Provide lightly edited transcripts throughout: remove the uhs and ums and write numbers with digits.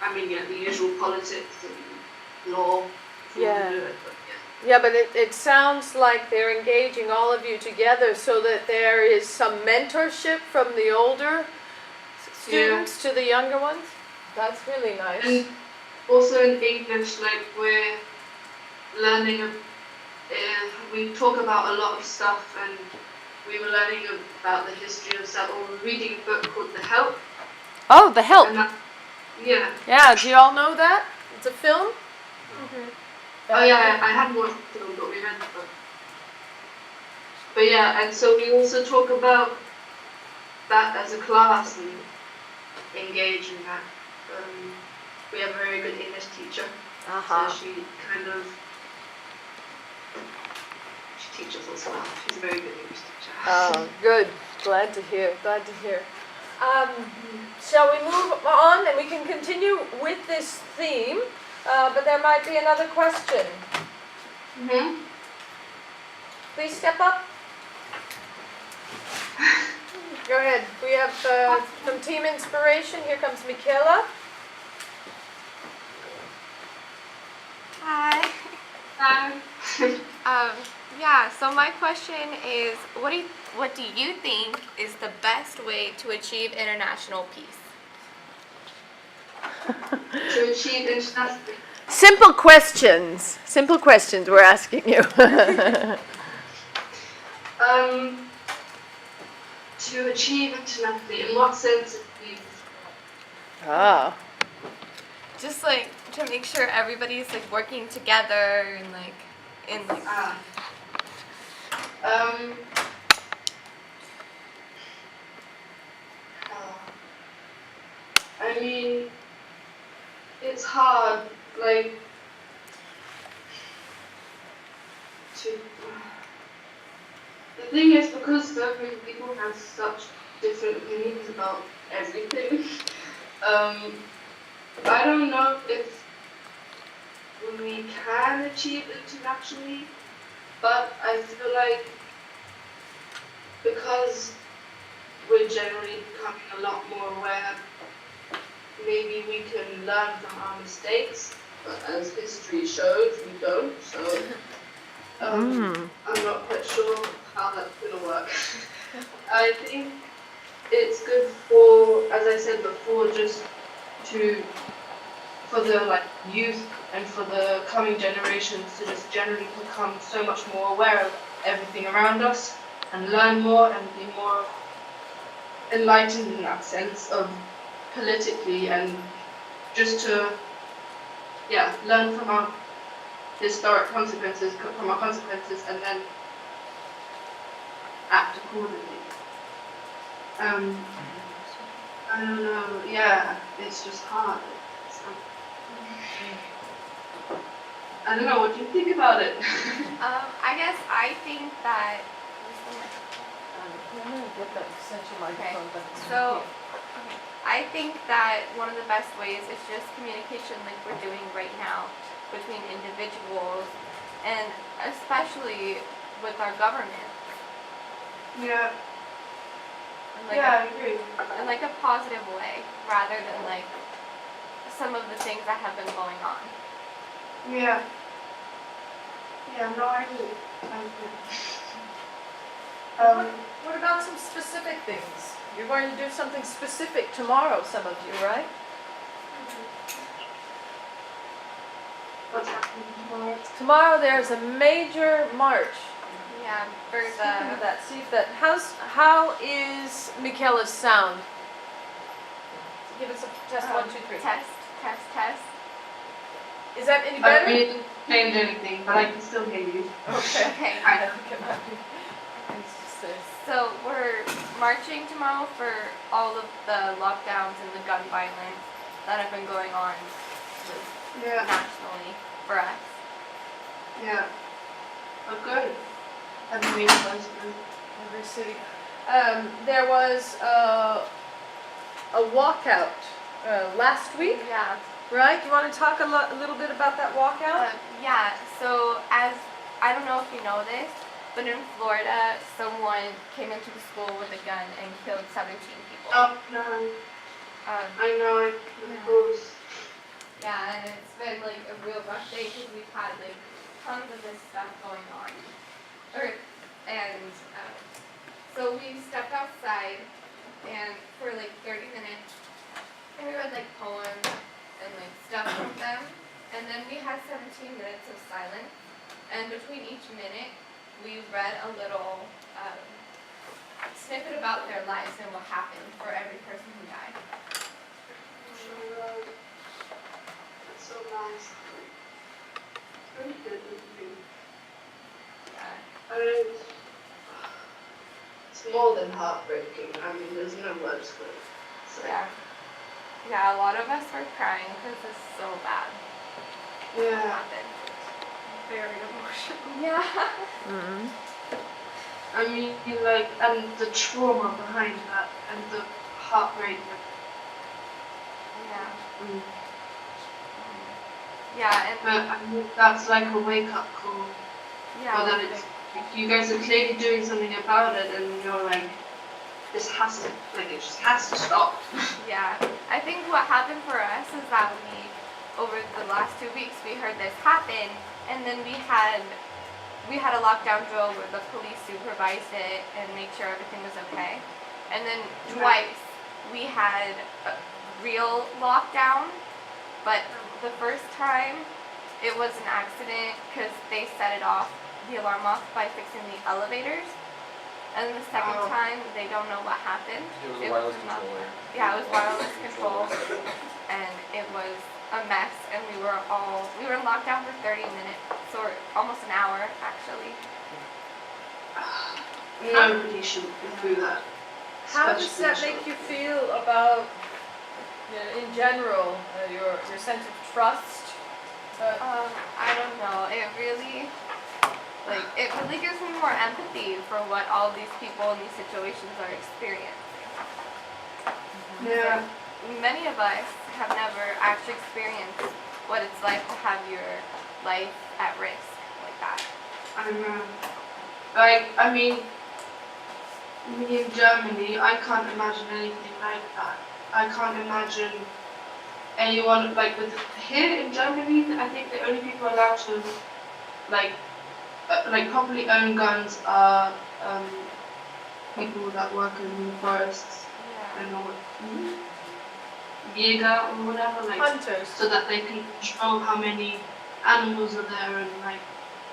I mean, yeah, the usual politics and law. If you want to do it, but yeah. Yeah, but it sounds like they're engaging all of you together so that there is some mentorship from the older students to the younger ones. That's really nice. And also in English, like we're learning, we talk about a lot of stuff, and we were learning about the history of stuff, or we're reading a book called The Help. Oh, The Help. And that, yeah. Yeah, do you all know that? It's a film? Mm-hmm. Oh yeah, I hadn't watched the film, but we read the book. But yeah, and so we also talk about that as a class and engage in that. We have a very good English teacher, so she teaches us well. She's a very good English teacher. Oh, good. Glad to hear. Glad to hear. Shall we move on and we can continue with this theme? But there might be another question. Mm-hmm. Please step up. Go ahead. We have from Team Inspiration. Here comes Michaela. Hi. Yeah, so my question is, what do you think is the best way to achieve international peace? To achieve international peace. Simple questions. Simple questions we're asking you. To achieve internationally, in what sense of peace? Just like to make sure everybody's like working together and like in like. I mean, it's hard, like, the thing is, because so many people have such different opinions about everything, I don't know if we can achieve internationally, but I feel like because we're generally becoming a lot more aware, maybe we can learn from our mistakes, but as history shows, we don't, so I'm not quite sure how that's going to work. I think it's good for, as I said before, just for the like youth and for the coming generations to just generally become so much more aware of everything around us and learn more and be more enlightened in that sense of politically, and just to learn from our historic consequences, and then act accordingly. I don't know, it's just hard. I don't know, what do you think about it? I guess I think that. So, I think that one of the best ways is just communication, like we're doing right now, between individuals, and especially with our government. Yeah. And I agree. In like a positive way, rather than like some of the things that have been going on. Yeah. Yeah, no, I agree. What about some specific things? You're going to do something specific tomorrow, some of you, right? What's happening tomorrow? Tomorrow there's a major march. Yeah, for Speaking of that, see if that. How is Michaela's sound? Give us a test. 1, 2, 3. Test. Is that any better? I didn't change anything, but I can still hear you. Okay. I know. So we're marching tomorrow for all of the lockdowns and the gun violence that have been going on nationally for us. Yeah. Oh, good. Every city. There was a walkout last week. Yeah. Right? You want to talk a little bit about that walkout? Yeah. So I don't know if you know this, but in Florida, someone came into the school with a gun and killed 17 people. Oh no. I know it. and it's been like a real rough day because we've had like tons of this stuff going on. So we stepped outside and for like 30 minutes and we read like poems and like stuff from them, and then we had 17 minutes of silence, and between each minute we read a little snippet about their lives and what happened for every person who died. That's so nice. Really good of you. Yeah. It's more than heartbreaking. I mean, there's no words for it. So. Yeah. Yeah, a lot of us were crying because it's so bad. What Yeah. happened. Very emotional. Yeah. Mm-hmm. I mean, like, and the trauma behind that, and the heartbreak. Yeah. Mm. Yeah, and But I mean, that's like a wake-up call. yeah. Or that it's, you guys are clearly doing something about it, and you're like, this has to, like, it just has to stop. Yeah, I think what happened for us is that over the last 2 weeks, we heard this happen, and then we had a lockdown drill where the police supervised it and made sure everything was okay. And then twice we had a real lockdown, but the first time it was an accident because they set it off, the alarm off, by fixing the elevators. And the second time, they don't know what happened. It was a wireless not- controller. Yeah, it was wireless control, and it was a mess. And we were in lockdown for 30 minutes, or almost an hour, actually. Nobody should go through that. How does Especially that make you feel about, in general, your sense of trust? I don't know. It really gives me more empathy for what all these people in these situations are experiencing. Yeah. Many of us have never actually experienced what it's like to have your life at risk like that. I know. Like, I mean, me in Germany, I can't imagine anything like that. I can't imagine anyone, like, here in Germany, I think the only people allowed to, like properly own guns are people that work in the forests. I don't know what, Jäger or whatever, like, Hunters. so that they can control how many animals are there and like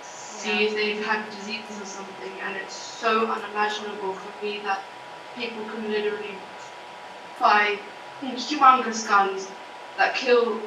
see if they've had diseases or something. And it's so unimaginable for me that people can literally buy humongous guns that kill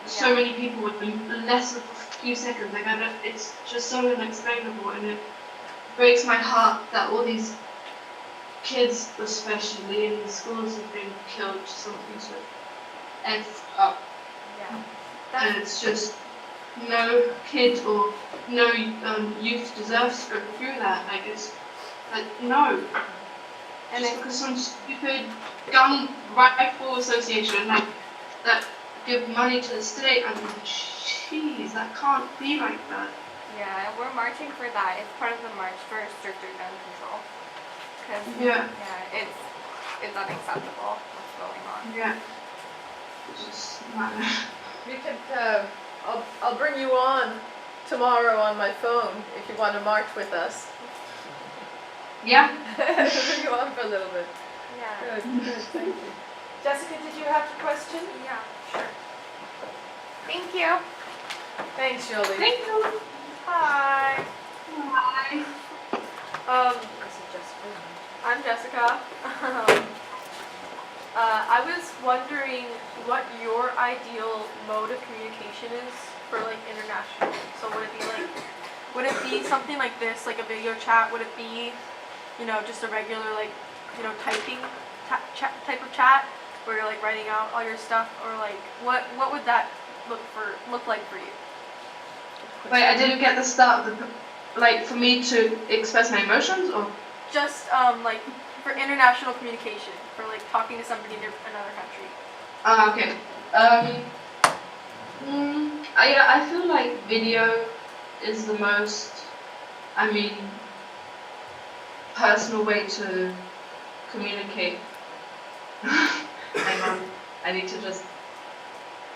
so many people in less than a few seconds. Like, it's just so unexplainable, and it breaks my heart that all these kids, especially in the schools, have been killed. Something so effed up. Yeah. And it's just no kid or no youth deserves to go through that. Like, it's like, no. And Just because some stupid gun rifle association like that give money to the state, I mean, jeez, that can't be like that. Yeah, we're marching for that. It's part of the march for stricter gun control. Cause it's unacceptable what's going on. Yeah. It's just not. We could, I'll bring you on tomorrow on my phone if you want to march with us. Yeah. Bring you on for a little bit. Yeah. Good, thank you. Jessica, did you have a question? Yeah, sure. Thank you. Thanks, Jolie. Thank you. Hi. Bye. This is Jessica. I'm Jessica. I was wondering what your ideal mode of communication is for like international. So would it be something like this, like a video chat? Would it be, just a regular typing type of chat where you're like writing out all your stuff, or like what would that look like for you? Wait, I didn't get the start of for me to express my emotions, or? Just like for international communication, for like talking to somebody in another country. Okay. I feel like video is the most, personal way to communicate. Hang on, I need to just